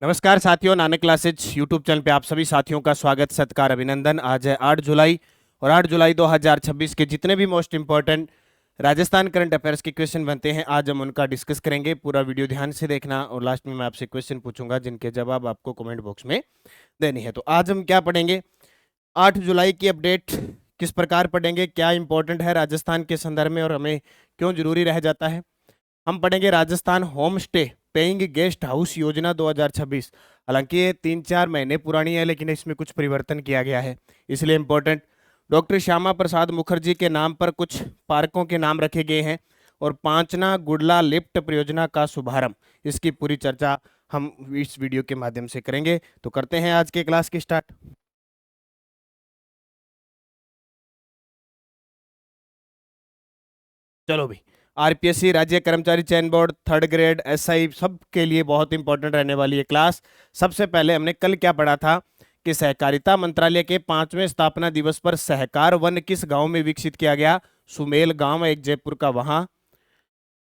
नमस्कार साथियों, Nanak classes YouTube channel पे आप सभी साथियों का स्वागत, सत्कार, अभिनंदन। आज है 8 जुलाई और 8 जुलाई 2026 के जितने भी most important Rajasthan current affairs के क्वेश्चन बनते हैं, आज हम उनका डिस्कस करेंगे। पूरा वीडियो ध्यान से देखना और लास्ट में मैं आपसे क्वेश्चन पूछूंगा जिनके जवाब आपको कमेंट बॉक्स में देनी है। तो आज हम क्या पढ़ेंगे, 8 जुलाई की अपडेट किस प्रकार पढ़ेंगे, क्या इंपॉर्टेंट है राजस्थान के संदर्भ में और हमें क्यों जरूरी रह जाता है। हम पढ़ेंगे Rajasthan home stay paying guest house योजना 2026। हालांकि ये 3-4 महीने पुरानी है, लेकिन इसमें कुछ परिवर्तन किया गया है, इसलिए इंपॉर्टेंट। डॉक्टर श्यामा प्रसाद मुखर्जी के नाम पर कुछ पार्कों के नाम रखे गए हैं और पांचना गुडला लिफ्ट परियोजना का शुभारंभ, इसकी पूरी चर्चा हम इस वीडियो के माध्यम से करेंगे। तो करते हैं आज के क्लास की स्टार्ट। चलो भाई, आरपीएससी राज्य कर्मचारी चयन बोर्ड, थर्ड ग्रेड, एसआई, सब के लिए बहुत इंपॉर्टेंट रहने वाली है क्लास। सबसे पहले हमने कल क्या पढ़ा था कि सहकारिता मंत्रालय के 5वें स्थापना दिवस पर सहकार वन किस गांव में विकसित किया गया। सुमेल गांव, एक जयपुर का वहां।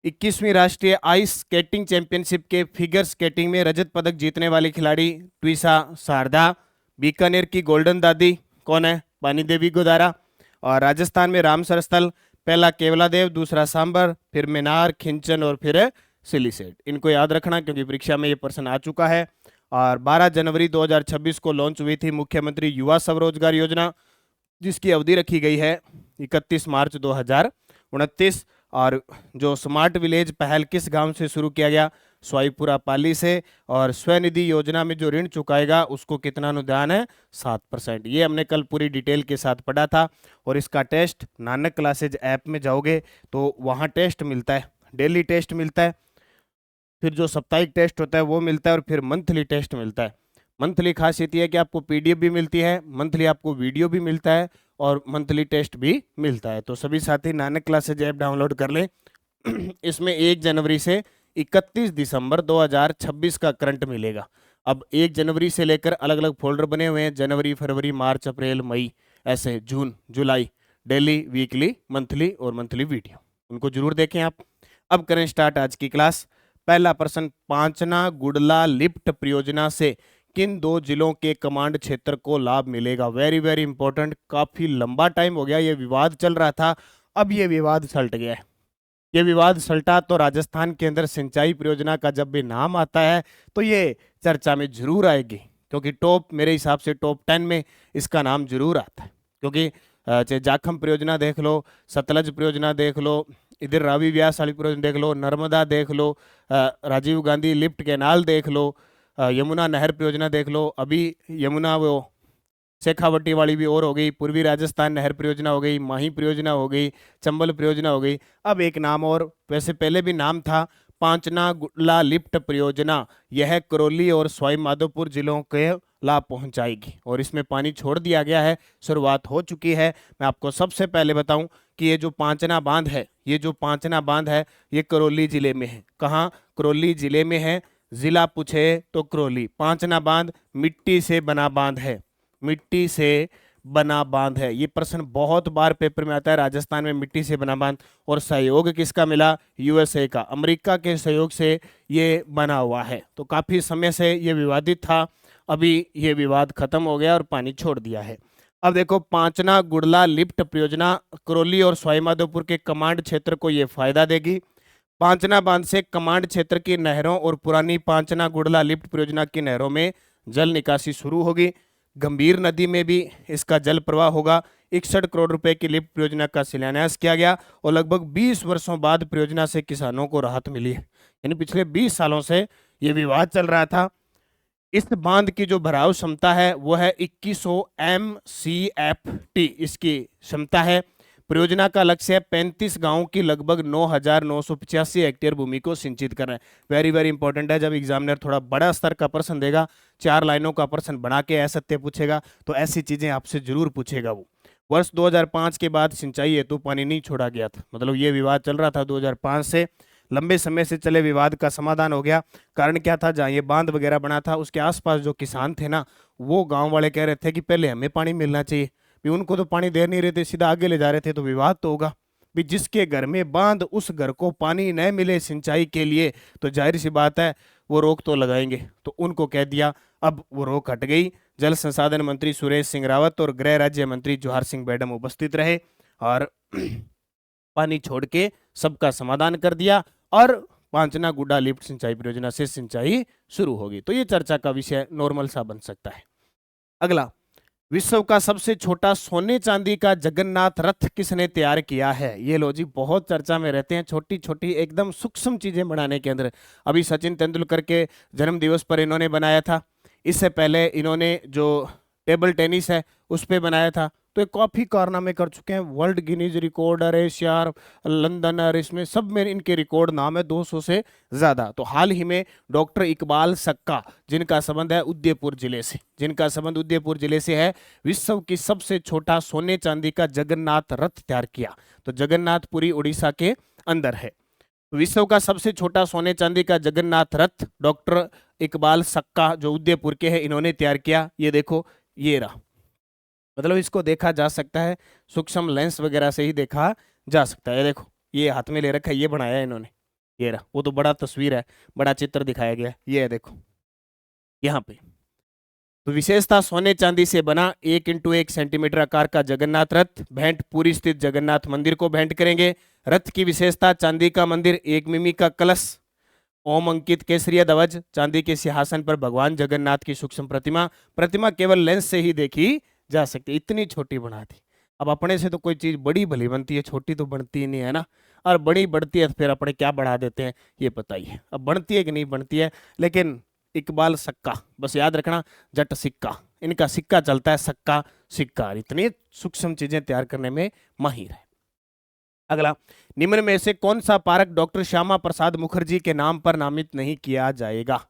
21वीं राष्ट्रीय आइस स्केटिंग चैंपियनशिप के फिगर स्केटिंग में रजत पदक जीतने वाली खिलाड़ी ट्विसा शारदा। बीकानेर की गोल्डन दादी कौन है, पानी देवी गोदारा। और राजस्थान में रामसर स्थल, पहला केवलादेव, दूसरा सांबर, फिर मिनार, खिंचन और फिर सिलीसेट। इनको याद रखना क्योंकि परीक्षा में ये प्रश्न आ चुका है। और 12 जनवरी 2026 को लॉन्च हुई थी मुख्यमंत्री युवा स्वरोजगार योजना, जिसकी अवधि रखी गई है 31 मार्च 2029। और जो स्मार्ट विलेज पहल किस गांव से शुरू किया गया, स्वाईपुरा पाली से। और स्वनिधि योजना में जो ऋण चुकाएगा उसको कितना अनुदान है, 7%। ये हमने कल पूरी डिटेल के साथ पढ़ा था। और इसका टेस्ट नानक क्लासेज ऐप में जाओगे तो वहाँ टेस्ट मिलता है, डेली टेस्ट मिलता है, फिर जो साप्ताहिक टेस्ट होता है वो मिलता है और फिर मंथली टेस्ट मिलता है। मंथली खासियत ये है कि आपको पीडीएफ भी मिलती है, मंथली आपको वीडियो भी मिलता है और मंथली टेस्ट भी मिलता है। तो सभी साथी नानक क्लासेज ऐप डाउनलोड कर लें। इसमें 1 जनवरी से 31 दिसंबर 2026 का करंट मिलेगा। अब 1 जनवरी से लेकर अलग अलग फोल्डर बने हुए हैं, जनवरी, फरवरी, मार्च, अप्रैल, मई, ऐसे जून, जुलाई, डेली, वीकली, मंथली और मंथली वीडियो, उनको जरूर देखें आप। अब करें स्टार्ट आज की क्लास। पहला प्रश्न, पांचना गुडला लिफ्ट परियोजना से किन 2 जिलों के कमांड क्षेत्र को लाभ मिलेगा। Very very important. काफी लंबा टाइम हो गया ये विवाद चल रहा था, अब ये विवाद सलट गया है। ये विवाद सलटा तो राजस्थान के अंदर सिंचाई परियोजना का जब भी नाम आता है तो ये चर्चा में जरूर आएगी, क्योंकि टॉप, मेरे हिसाब से टॉप 10 में इसका नाम जरूर आता है। क्योंकि चाहे जाखम परियोजना देख लो, सतलज परियोजना देख लो, इधर रावी व्यास वाली परियोजना देख लो, नर्मदा देख लो, राजीव गांधी लिफ्ट कैनाल देख लो, यमुना नहर परियोजना देख लो, अभी यमुना वो शेखावटी वाली भी और हो गई, पूर्वी राजस्थान नहर परियोजना हो गई, माही परियोजना हो गई, चंबल परियोजना हो गई। अब एक नाम और, वैसे पहले भी नाम था, पांचना गुडला लिफ्ट परियोजना। यह करौली और सवाई माधोपुर जिलों के लाभ पहुंचाएगी और इसमें पानी छोड़ दिया गया है, शुरुआत हो चुकी है। मैं आपको सबसे पहले बताऊं कि ये जो पांचना बांध है, ये जो पांचना बांध है, ये करौली जिले में है। कहाँ, करौली जिले में है। जिला पूछे तो करौली। पांचना बांध मिट्टी से बना बांध है, मिट्टी से बना बांध है। ये प्रश्न बहुत बार पेपर में आता है, राजस्थान में मिट्टी से बना बांध। और सहयोग किसका मिला, यूएसए का, अमेरिका के सहयोग से ये बना हुआ है। तो काफी समय से ये विवादित था, अभी ये विवाद खत्म हो गया और पानी छोड़ दिया है। अब देखो, पांचना गुडला लिफ्ट परियोजना करौली और सवाई माधोपुर के कमांड क्षेत्र को ये फायदा देगी। पांचना बांध से कमांड क्षेत्र की नहरों और पुरानी पांचना गुडला लिफ्ट परियोजना की नहरों में जल निकासी शुरू होगी। गंभीर नदी में भी इसका जल प्रवाह होगा। 61 करोड़ रुपए की लिफ्ट परियोजना का शिलान्यास किया गया और लगभग 20 वर्षों बाद परियोजना से किसानों को राहत मिली है। यानी पिछले 20 सालों से ये विवाद चल रहा था। इस बांध की जो भराव क्षमता है वो है 2100 MCFT इसकी क्षमता है। परियोजना का लक्ष्य है 35 गांवों की लगभग 9,985 हेक्टेयर भूमि को सिंचित करना है। वेरी वेरी इंपॉर्टेंट है। जब एग्जामिनर थोड़ा बड़ा स्तर का प्रश्न देगा, 4 लाइनों का प्रश्न बना के असत्य पूछेगा, तो ऐसी चीजें आपसे जरूर पूछेगा वो। वर्ष 2005 के बाद सिंचाई हेतु पानी नहीं छोड़ा गया था, मतलब ये विवाद चल रहा था 2005 से। लंबे समय से चले विवाद का समाधान हो गया। कारण क्या था, जहाँ ये बांध वगैरह बना था उसके आसपास जो किसान थे ना, वो गांव वाले कह रहे थे कि पहले हमें पानी मिलना चाहिए, भी उनको तो पानी दे नहीं रहे थे, सीधा आगे ले जा रहे थे, तो विवाद तो होगा। भी जिसके घर में बांध, उस घर को पानी न मिले सिंचाई के लिए, तो जाहिर सी बात है वो रोक तो लगाएंगे। तो उनको कह दिया, अब वो रोक हट गई। जल संसाधन मंत्री सुरेश सिंह रावत और गृह राज्य मंत्री जोहार सिंह बैडम उपस्थित रहे और पानी छोड़ के सबका समाधान कर दिया और पांचना गुड्डा लिफ्ट सिंचाई परियोजना से सिंचाई शुरू होगी। तो ये चर्चा का विषय नॉर्मल सा बन सकता है। अगला, विश्व का सबसे छोटा सोने चांदी का जगन्नाथ रथ किसने तैयार किया है? ये लो जी, बहुत चर्चा में रहते हैं छोटी छोटी एकदम सूक्ष्म चीजें बनाने के अंदर। अभी सचिन तेंदुलकर के जन्म दिवस पर इन्होंने बनाया था, इससे पहले इन्होंने जो टेबल टेनिस है उस पे बनाया था। तो ये काफी कारनामे कर चुके हैं, वर्ल्ड गिनीज रिकॉर्ड और एशिया, लंदन और इसमें सब में इनके रिकॉर्ड नाम है, 200 से ज्यादा। तो हाल ही में डॉक्टर इकबाल सक्का, जिनका संबंध है उदयपुर जिले से, जिनका संबंध उदयपुर जिले से है, विश्व की सबसे छोटा सोने चांदी का जगन्नाथ रथ तैयार किया। तो जगन्नाथपुरी उड़ीसा के अंदर है। विश्व का सबसे छोटा सोने चांदी का जगन्नाथ रथ डॉक्टर इकबाल सक्का जो उदयपुर के हैं, इन्होंने तैयार किया। ये देखो, ये रहा, मतलब इसको देखा जा सकता है, सूक्ष्म लेंस वगैरह से ही देखा जा सकता है। देखो, ये हाथ में ले रखा है, ये बनाया है इन्होंने, ये रहा। वो तो बड़ा तस्वीर है, बड़ा चित्र दिखाया गया है, ये है देखो यहाँ पे। तो विशेषता, सोने चांदी से बना 1x1 सेंटीमीटर आकार का जगन्नाथ रथ भेंट पुरी स्थित जगन्नाथ मंदिर को भेंट करेंगे। रथ की विशेषता, चांदी का मंदिर, 1 मिमी का कलश, ओम अंकित केसरिया ध्वज, चांदी के सिंहासन पर भगवान जगन्नाथ की सूक्ष्म प्रतिमा। प्रतिमा केवल लेंस से ही देखी जा सकती है, इतनी छोटी बना दी। अब अपने से तो कोई चीज बड़ी भली बनती है, छोटी तो बनती ही नहीं है ना। और बड़ी बढ़ती है तो फिर अपने क्या बढ़ा देते हैं ये पता ही है। अब बनती है कि नहीं बनती है, लेकिन इकबाल सक्का, बस याद रखना, जट सिक्का, इनका सिक्का चलता है, सक्का सिक्का, इतनी सूक्ष्म चीजें तैयार करने में माहिर है। अगला, निम्न में से कौन सा पार्क डॉक्टर श्यामा प्रसाद मुखर्जी के नाम पर नामित नहीं किया जाएगा?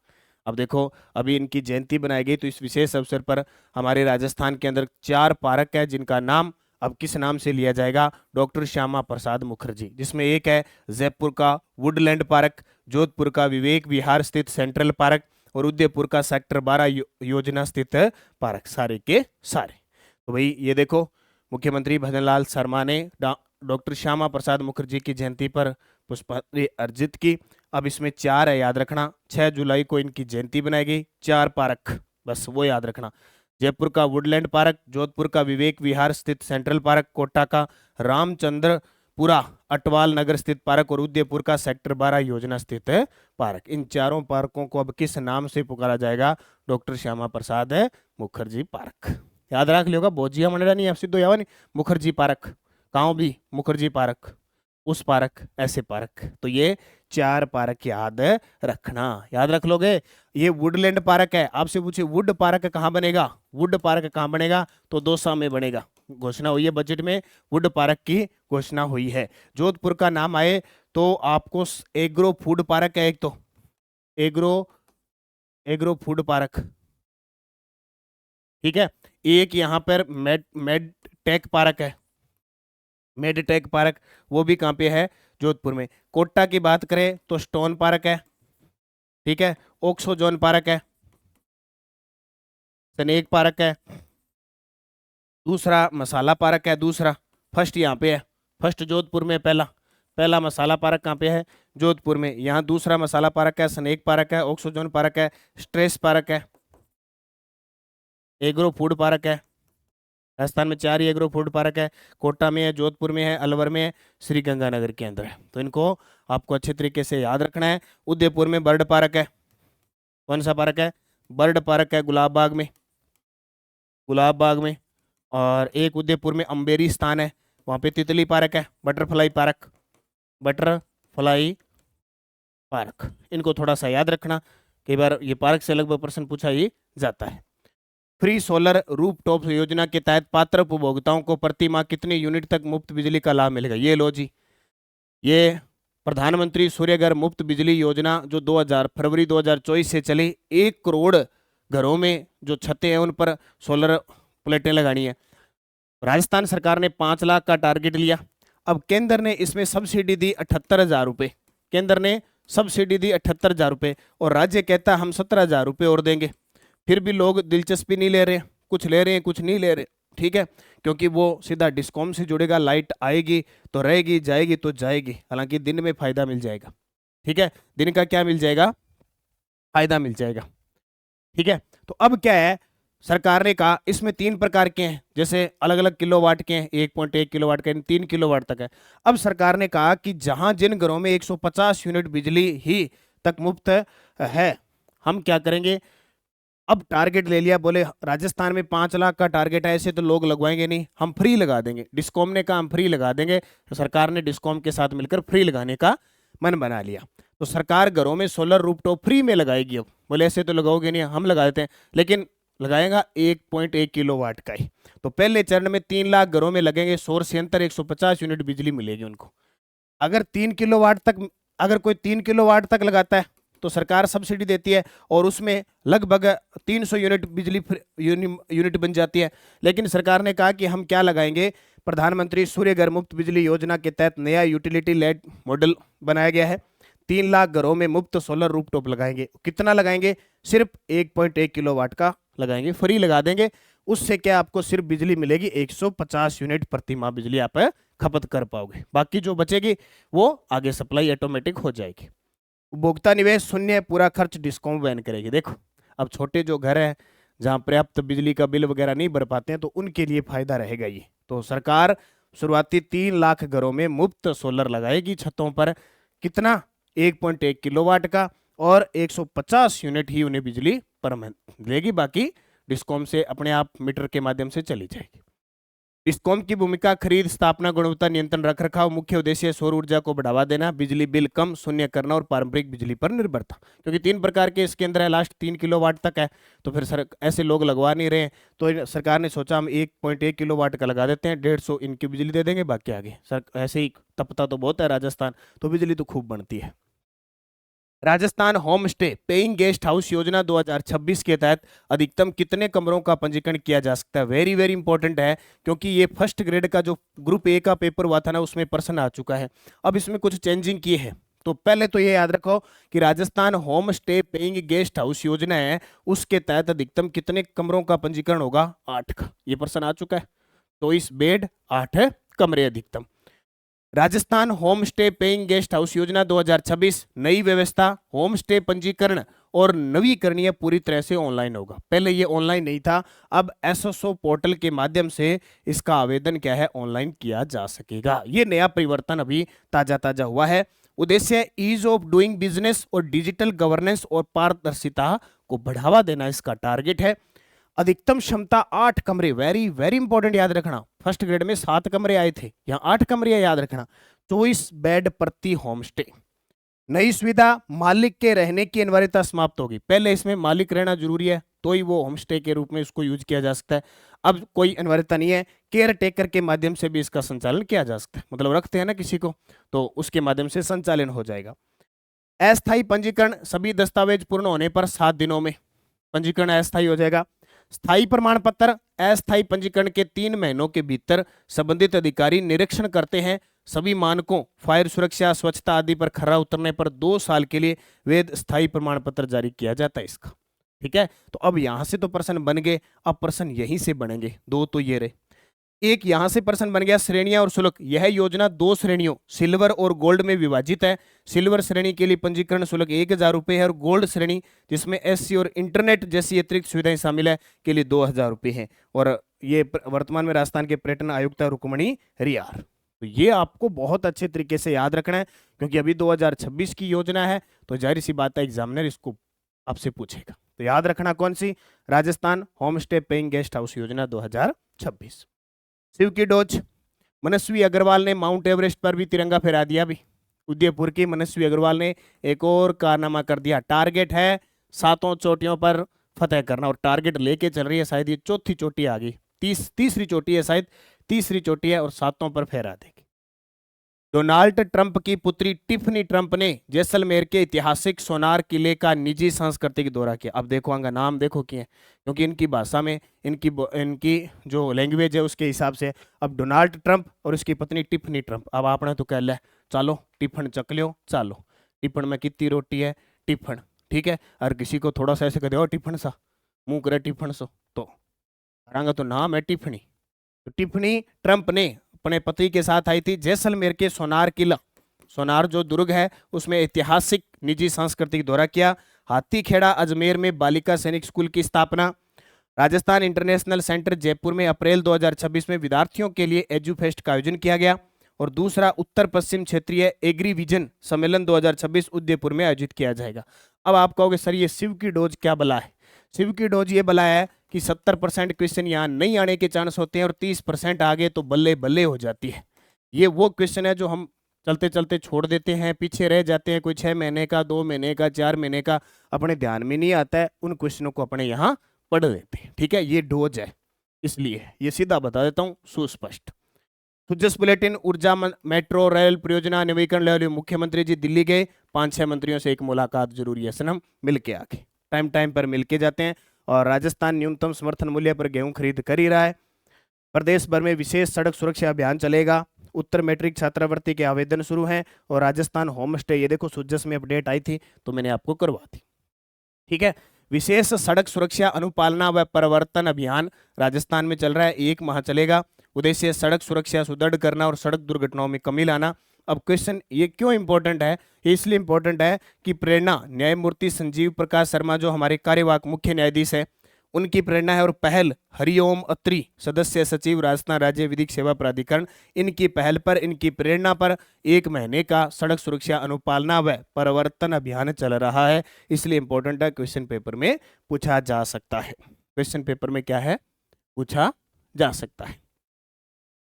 अब देखो, अभी इनकी जयंती बनाई गई, तो इस विशेष अवसर पर हमारे राजस्थान के अंदर 4 पार्क है जिनका नाम अब किस नाम से लिया जाएगा? डॉक्टर श्यामा प्रसाद मुखर्जी, जिसमें एक है जयपुर का वुडलैंड पार्क, जोधपुर का विवेक विहार स्थित सेंट्रल पार्क और उदयपुर का सेक्टर 12 योजना स्थित पार्क, सारे के सारे। तो भाई ये देखो, मुख्यमंत्री भजनलाल शर्मा ने डॉक्टर श्यामा प्रसाद मुखर्जी की जयंती पर पुष्पांजलि अर्जित की। अब इसमें 4 है, याद रखना, 6 जुलाई को इनकी जयंती बनाई गई। 4 पार्क, बस वो याद रखना, जयपुर का वुडलैंड पार्क, जोधपुर का विवेक विहार स्थित सेंट्रल पार्क, कोटा का रामचंद्रपुरा अटवाल नगर स्थित पार्क और उदयपुर का सेक्टर 12 योजना स्थित पार्क। इन चारों पार्कों को अब किस नाम से पुकारा जाएगा? Doctor Shyama Prasad Mukherjee park. याद रख लियोगा, बोजिया मंडला नहीं आप सिद्धो यावा नहीं, मुखर्जी पार्क, गाँव भी मुखर्जी पार्क, उस पार्क, ऐसे पार्क। तो ये 4 पार्क याद रखना, याद रख लोगे। ये वुडलैंड पार्क है, आपसे पूछे वुड पार्क कहाँ बनेगा, वुड पार्क कहाँ बनेगा? तो दौसा में बनेगा, घोषणा हुई है बजट में, वुड पार्क की घोषणा हुई है। जोधपुर का नाम आए तो आपको एग्रो फूड पार्क है, एक तो एग्रो फूड पार्क, ठीक है। एक यहाँ पर मेड टेक पार्क है, मेडटेक पार्क, वो भी कहाँ पे है? जोधपुर में। कोटा की बात करें तो स्टोन पार्क है, ठीक है, ओक्सोजोन पार्क है, स्नेक पार्क है, दूसरा मसाला पार्क है, दूसरा फर्स्ट यहाँ पे है, फर्स्ट जोधपुर में पहला मसाला पार्क कहाँ पे है? जोधपुर में। यहाँ दूसरा मसाला पार्क है, स्नेक पार्क है, ओक्सोजोन पार्क है, स्ट्रेस पार्क है, एग्रो फूड पार्क है। राजस्थान में 4 ही एग्रो फूड पार्क है, कोटा में है, जोधपुर में है, अलवर में है, श्री गंगानगर के अंदर है। तो इनको आपको अच्छे तरीके से याद रखना है। उदयपुर में बर्ड पार्क है, कौन सा पार्क है? बर्ड पार्क है, गुलाब बाग में। और एक उदयपुर में अम्बेरी स्थान है, वहाँ पे तितली पार्क है, बटरफ्लाई पार्क। इनको थोड़ा सा याद रखना, कई बार ये पार्क से लगभग प्रश्न पूछा ही जाता है। फ्री सोलर रूफटॉप योजना के तहत पात्र उपभोक्ताओं को प्रति माह कितने यूनिट तक मुफ्त बिजली का लाभ मिलेगा? ये लो जी, ये प्रधानमंत्री सूर्यघर मुफ्त बिजली योजना जो फरवरी 2024 से चली, 1 करोड़ घरों में जो छतें हैं उन पर सोलर प्लेटें लगानी है। राजस्थान सरकार ने 5 लाख का टारगेट लिया। अब केंद्र ने इसमें सब्सिडी दी 78,000 रुपये, केंद्र ने सब्सिडी दी 78,000 रुपये और राज्य कहता हम 17,000 रुपये और देंगे। फिर भी लोग दिलचस्पी नहीं ले रहे, कुछ ले रहे हैं कुछ नहीं ले रहे, ठीक है, क्योंकि वो सीधा डिस्कॉम से जुड़ेगा, लाइट आएगी तो रहेगी, जाएगी तो जाएगी, हालांकि दिन में फायदा मिल जाएगा, ठीक है। दिन का क्या मिल जाएगा? फायदा मिल जाएगा। ठीक है, तो अब क्या है, सरकार ने कहा इसमें 3 प्रकार के हैं, जैसे अलग अलग किलोवाट के हैं, 1.1 किलोवाट के 3 किलोवाट तक है। अब सरकार ने कहा कि जहां जिन घरों में 150 यूनिट बिजली ही तक मुफ्त है, हम क्या करेंगे, अब टारगेट ले लिया, बोले राजस्थान में 5 लाख का टारगेट है, ऐसे तो लोग लगवाएंगे नहीं, हम फ्री लगा देंगे। डिस्कॉम ने कहा हम फ्री लगा देंगे, तो सरकार ने डिस्कॉम के साथ मिलकर फ्री लगाने का मन बना लिया। तो सरकार घरों में सोलर रूफटॉप फ्री में लगाएगी। अब बोले ऐसे तो लगाओगे नहीं, हम लगा देते हैं, लेकिन लगाएगा 1.1 किलोवाट का ही। तो पहले चरण में 3 लाख घरों में लगेंगे, सौर संयंत्र 150 यूनिट बिजली मिलेगी उनको। अगर 3 किलोवाट तक, अगर कोई 3 किलोवाट तक लगाता है तो सरकार सब्सिडी देती है और उसमें लगभग 300 यूनिट बिजली यूनिट बन जाती है। लेकिन सरकार ने कहा कि हम क्या लगाएंगे, प्रधानमंत्री सूर्य घर मुफ्त बिजली योजना के तहत नया यूटिलिटी लेड मॉडल बनाया गया है। 3 लाख घरों में मुफ्त सोलर रूफटॉप लगाएंगे। कितना लगाएंगे, सिर्फ 1.1 किलोवाट का लगाएंगे, फ्री लगा देंगे। उससे क्या आपको सिर्फ बिजली मिलेगी 150 यूनिट प्रति माह बिजली आप खपत कर पाओगे, बाकी जो बचेगी वो आगे सप्लाई ऑटोमेटिक हो जाएगी। उपभोक्ता निवेश शून्य, पूरा खर्च डिस्कॉम वहन करेगी। देखो अब छोटे जो घर हैं जहां पर्याप्त बिजली का बिल वगैरह नहीं भर पाते हैं, तो उनके लिए फायदा रहेगा ये। तो सरकार शुरुआती 3 लाख घरों में मुफ्त सोलर लगाएगी छतों पर। कितना, 1.1 किलोवाट का, और 150 यूनिट ही उन्हें बिजली पर मिलेगी, बाकी डिस्कॉम से अपने आप मीटर के माध्यम से चली जाएगी। डिस्कॉम की भूमिका खरीद, स्थापना, गुणवत्ता नियंत्रण, रख रखाव। मुख्य उद्देश्य सौर ऊर्जा को बढ़ावा देना, बिजली बिल कम शून्य करना और पारंपरिक बिजली पर निर्भरता। क्योंकि 3 प्रकार के इसके अंदर है, लास्ट 3 किलोवाट तक है, तो फिर सर ऐसे लोग लगवा नहीं रहे हैं, तो सरकार ने सोचा हम 1.1 किलोवाट का लगा देते हैं, 150 इनकी बिजली दे देंगे, बाकी आगे सर ऐसे ही तपता तो बहुत है राजस्थान, तो बिजली तो खूब बनती है। Rajasthan home stay paying guest house योजना 2026 के तहत अधिकतम कितने कमरों का पंजीकरण किया जा सकता है, वेरी वेरी इंपॉर्टेंट है, क्योंकि ये फर्स्ट ग्रेड का जो ग्रुप ए का पेपर हुआ था ना, उसमें प्रश्न आ चुका है। अब इसमें कुछ चेंजिंग किए हैं। तो पहले तो ये याद रखो कि Rajasthan home stay paying guest house योजना है, उसके तहत अधिकतम कितने कमरों का पंजीकरण होगा, 8 का। ये प्रश्न आ चुका है, तो इस बेड 8 कमरे अधिकतम। Rajasthan home stay paying guest house योजना 2026 नई व्यवस्था, होम स्टे पंजीकरण और नवीकरणीय पूरी तरह से ऑनलाइन होगा। पहले ये ऑनलाइन नहीं था, अब एसएसओ पोर्टल के माध्यम से इसका आवेदन क्या है, ऑनलाइन किया जा सकेगा। ये नया परिवर्तन अभी ताजा ताजा हुआ है। उद्देश्य ईज ऑफ डूइंग बिजनेस और डिजिटल गवर्नेंस और पारदर्शिता को बढ़ावा देना इसका टारगेट है। अधिकतम क्षमता 8 कमरे, वेरी वेरी इंपॉर्टेंट, याद रखना। फर्स्ट ग्रेड में 7 कमरे आए थे, यहाँ 8 कमरे, याद रखना। 24 बेड प्रति होम स्टे। नई सुविधा, मालिक के रहने की अनिवार्यता समाप्त होगी। पहले इसमें मालिक रहना जरूरी है, तो ही वो होम स्टे के रूप में इसको यूज किया जा सकता है। अब कोई अनिवार्यता नहीं है, केयर टेकर के माध्यम से भी इसका संचालन किया जा सकता है, मतलब रखते हैं ना किसी को, तो उसके माध्यम से संचालन हो जाएगा। अस्थायी पंजीकरण, सभी दस्तावेज पूर्ण होने पर 7 दिनों में पंजीकरण अस्थायी हो जाएगा। स्थायी प्रमाण पत्र, अस्थायी पंजीकरण के 3 महीनों के भीतर संबंधित अधिकारी निरीक्षण करते हैं। सभी मानकों, फायर सुरक्षा, स्वच्छता आदि पर खरा उतरने पर 2 साल के लिए वैध स्थायी प्रमाण पत्र जारी किया जाता है इसका। ठीक है, तो अब यहां से तो प्रश्न बन गए, अब प्रश्न यहीं से बनेंगे। 2 तो ये रहे, एक यहां से प्रश्न बन गया, श्रेणियां और शुल्क। यह योजना 2 श्रेणियों सिल्वर और गोल्ड में विभाजित है। सिल्वर श्रेणी के लिए पंजीकरण शुल्क 1000 रुपये है, और गोल्ड श्रेणी जिसमें एससी और इंटरनेट जैसी अतिरिक्त सुविधाएं शामिल है के लिए 2000 रुपये है। और ये वर्तमान में राजस्थान के पर्यटन आयुक्त रुक्मणी रियार। तो ये आपको बहुत अच्छे तरीके से याद रखना है, क्योंकि अभी 2026 की योजना है, तो जाहिर सी बात है एग्जामिनर इसको आपसे पूछेगा। तो याद रखना कौन सी, Rajasthan home stay paying guest house योजना 2026। शिव की डोज, मनस्वी अग्रवाल ने माउंट एवरेस्ट पर भी तिरंगा फहरा दिया। भी उदयपुर की मनस्वी अग्रवाल ने एक और कारनामा कर दिया। टारगेट है 7 चोटियों पर फतेह करना, और टारगेट लेके चल रही है, शायद ये 4थी चोटी आ गई, तीसरी चोटी है, शायद तीसरी चोटी है, और 7 पर फहरा देगी। डोनाल्ड ट्रंप की पुत्री टिफनी ट्रंप ने जैसलमेर के ऐतिहासिक सोनार किले का निजी सांस्कृतिक दौरा किया। अब देखो आंगा नाम देखो किए, क्योंकि इनकी भाषा में इनकी जो लैंग्वेज है उसके हिसाब से। अब डोनाल्ड ट्रंप और उसकी पत्नी टिफनी ट्रंप, अब आपने तो कह लिया चलो टिफन चक लियो, चलो टिफन में कितनी रोटी है, टिफन, ठीक है। और किसी को थोड़ा सा ऐसे कह दो टिफन सा, मुंह करे टिफन सो, तो रंगा तो नाम है टिफनी। तो टिफनी ट्रंप ने अपने पति के साथ आई थी जैसलमेर के सोनार किला, सोनार जो दुर्ग है उसमें ऐतिहासिक निजी सांस्कृतिक दौरा किया। हाथीखेड़ा अजमेर में बालिका सैनिक स्कूल की स्थापना। राजस्थान इंटरनेशनल सेंटर जयपुर में अप्रैल 2026 में विद्यार्थियों के लिए एजुफेस्ट का आयोजन किया गया। और दूसरा, उत्तर पश्चिम क्षेत्रीय एग्रीविजन सम्मेलन 2026 उदयपुर में आयोजित किया जाएगा। अब आप कहोगे सर ये शिव की डोज क्या बला है? शिव की डोज ये बला है कि 70% क्वेश्चन यहाँ नहीं आने के चांस होते हैं और 30% आगे तो बल्ले बल्ले हो जाती है। ये वो क्वेश्चन है जो हम चलते चलते छोड़ देते हैं, पीछे रह जाते हैं, कोई 6 महीने का, 2 महीने का, 4 महीने का अपने ध्यान में नहीं आता है, उन क्वेश्चनों को अपने यहाँ पढ़ लेते हैं। ठीक है, ये डोज है, इसलिए ये सीधा बता देता हूँ सुस्पष्ट। सुजस बुलेटिन, ऊर्जा मेट्रो रेल परियोजना नवीकरण लेवल, मुख्यमंत्री जी दिल्ली गए, 5-6 मंत्रियों से एक मुलाकात जरूरी है सनम, मिल के आके टाइम पर मिल के जाते हैं। और राजस्थान न्यूनतम समर्थन मूल्य पर गेहूं खरीद कर ही रहा है। प्रदेश भर में विशेष सड़क सुरक्षा अभियान चलेगा। उत्तर मैट्रिक छात्रवृत्ति के आवेदन शुरू हैं। और राजस्थान होम स्टे, ये देखो सुजस में अपडेट आई थी तो मैंने आपको करवा दी। ठीक है, विशेष सड़क सुरक्षा अनुपालना व परिवर्तन अभियान राजस्थान में चल रहा है, 1 माह चलेगा। उद्देश्य सड़क सुरक्षा सुदृढ़ करना और सड़क दुर्घटनाओं में कमी लाना। अब क्वेश्चन ये क्यों इंपॉर्टेंट है? ये इसलिए इंपॉर्टेंट है कि प्रेरणा न्यायमूर्ति संजीव प्रकाश शर्मा जो हमारे कार्यवाहक मुख्य न्यायाधीश है, उनकी प्रेरणा है। और पहल हरिओम अत्री, सदस्य सचिव राजस्थान राज्य विधिक सेवा प्राधिकरण, इनकी पहल पर, इनकी प्रेरणा पर 1 महीने का सड़क सुरक्षा अनुपालना व परिवर्तन अभियान चल रहा है। इसलिए इंपॉर्टेंट है, क्वेश्चन पेपर में पूछा जा सकता है। क्वेश्चन पेपर में क्या है? पूछा जा सकता है।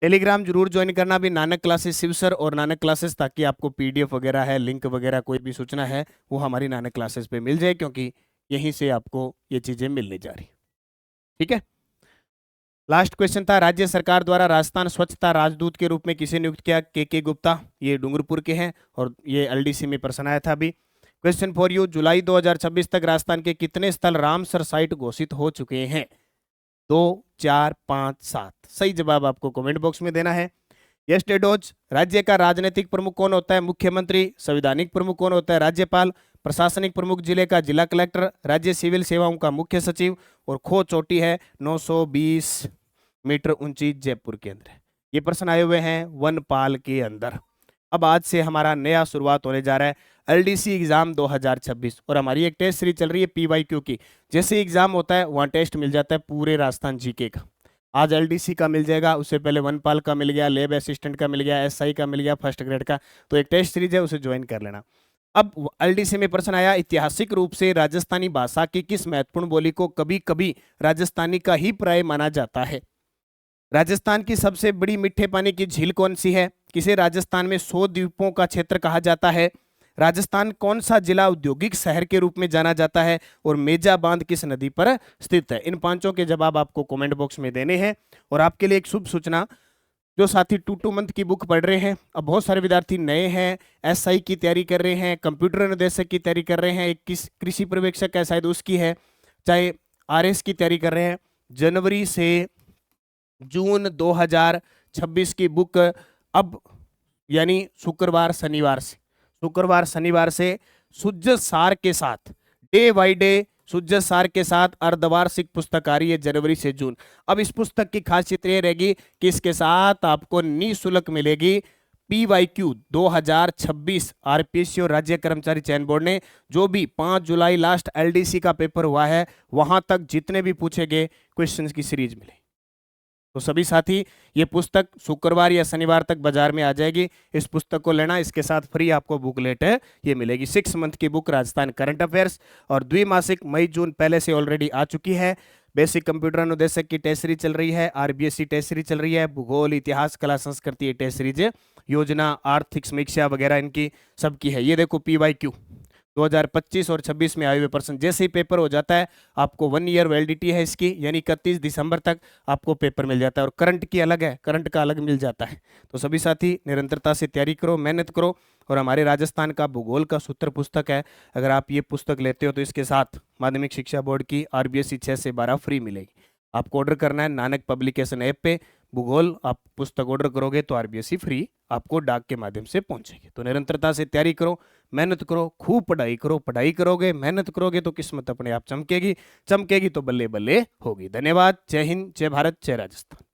टेलीग्राम जरूर ज्वाइन करना भी, नानक क्लासेस शिवसर और नानक क्लासेस, ताकि आपको पीडीएफ वगैरह है, लिंक वगैरह कोई भी सूचना है वो हमारी नानक क्लासेस पे मिल जाए, क्योंकि यहीं से आपको ये चीजें मिलने जा रही। ठीक है, लास्ट क्वेश्चन था, राज्य सरकार द्वारा राजस्थान स्वच्छता राजदूत के रूप में किसे नियुक्त किया? के गुप्ता, ये डूंगरपुर के हैं और ये एलडीसी में प्रश्न आया था अभी। क्वेश्चन फॉर यू, जुलाई 2026 तक राजस्थान के कितने स्थल रामसर साइट घोषित हो चुके हैं? 2, 4, 5, 7। सही जवाब आपको कमेंट बॉक्स में देना है। यस डेडोज, राज्य का राजनीतिक प्रमुख कौन होता है? मुख्यमंत्री। संवैधानिक प्रमुख कौन होता है? राज्यपाल। प्रशासनिक प्रमुख जिले का जिला कलेक्टर। राज्य सिविल सेवाओं का मुख्य सचिव। और खो चोटी है 920 मीटर ऊंची जयपुर के अंदर। ये प्रश्न आए हुए हैं वनपाल के अंदर। अब आज से हमारा नया शुरुआत होने जा रहा है एलडीसी एग्जाम 2026, और हमारी एक टेस्ट सीरीज चल रही है पीवाईक्यू की। जैसे एग्जाम होता है वहाँ टेस्ट मिल जाता है पूरे राजस्थान जीके का। आज एलडीसी का मिल जाएगा, उससे पहले वनपाल का मिल गया, लेब असिस्टेंट का मिल गया, एसआई का मिल गया, फर्स्ट ग्रेड का। तो एक टेस्ट सीरीज है, उसे ज्वाइन कर लेना। अब एलडीसी में प्रश्न आया, ऐतिहासिक रूप से राजस्थानी भाषा की किस महत्वपूर्ण बोली को कभी कभी राजस्थानी का ही पर्याय माना जाता है? राजस्थान की सबसे बड़ी मीठे पानी की झील कौन सी है? किसे राजस्थान में 100 द्वीपों का क्षेत्र कहा जाता है? राजस्थान कौन सा जिला औद्योगिक शहर के रूप में जाना जाता है? और मेजा बांध किस नदी पर स्थित है? इन पांचों के जवाब आपको कमेंट बॉक्स में देने हैं। और आपके लिए एक शुभ सूचना, जो साथी 2 मंथ की बुक पढ़ रहे हैं, अब बहुत सारे विद्यार्थी नए हैं, एसआई की तैयारी कर रहे हैं, कंप्यूटर निर्देशक की तैयारी कर रहे हैं, एक कृषि पर्यवेक्षक है शायद उसकी है, चाहे आरएस की तैयारी कर रहे हैं, जनवरी से जून 2026 की बुक अब यानी शुक्रवार शनिवार से सुजस सार के साथ, डे बाय डे सुजस सार के साथ अर्धवार्षिक पुस्तक आ रही है जनवरी से जून। अब इस पुस्तक की खासियत ये रहेगी कि इसके साथ आपको निःशुल्क मिलेगी पीवाईक्यू 2026 आरपीएससी और राज्य कर्मचारी चयन बोर्ड ने जो भी 5 जुलाई लास्ट एलडीसी का पेपर हुआ है वहां तक जितने भी पूछे गए क्वेश्चंस की सीरीज मिले। तो सभी साथी ये पुस्तक शुक्रवार या शनिवार तक बाजार में आ जाएगी, इस पुस्तक को लेना। इसके साथ फ्री आपको बुकलेट है ये मिलेगी। 6 मंथ की बुक राजस्थान करंट अफेयर्स और द्विमासिक मई जून पहले से ऑलरेडी आ चुकी है। बेसिक कंप्यूटर अनुदेशक की टेस्ट सीरीज चल रही है, आरबीएससी टेस्ट सीरीज चल रही है, भूगोल, इतिहास, कला, संस्कृति टेस्ट सीरीज, योजना, आर्थिक समीक्षा वगैरह इनकी सबकी है। ये देखो पीवाईक्यू 2025 और 26 में आए हुए प्रश्न, जैसे ही पेपर हो जाता है आपको 1 ईयर वैलिडिटी है इसकी, यानी 31 दिसंबर तक आपको पेपर मिल जाता है। और करंट की अलग है, करंट का अलग मिल जाता है। तो सभी साथी निरंतरता से तैयारी करो, मेहनत करो। और हमारे राजस्थान का भूगोल का सूत्र पुस्तक है, अगर आप ये पुस्तक लेते हो तो इसके साथ माध्यमिक शिक्षा बोर्ड की आरबीएससी 6 से 12 फ्री मिलेगी। आपको ऑर्डर करना है नानक पब्लिकेशन ऐप पे, भूगोल आप पुस्तक ऑर्डर करोगे तो आरबीएससी फ्री आपको डाक के माध्यम से पहुंचेगी। तो निरंतरता से तैयारी करो, मेहनत करो, खूब पढ़ाई करो। पढ़ाई करोगे, मेहनत करोगे तो किस्मत अपने आप चमकेगी, चमकेगी तो बल्ले बल्ले होगी। धन्यवाद। जय हिंद, जय भारत, जय राजस्थान।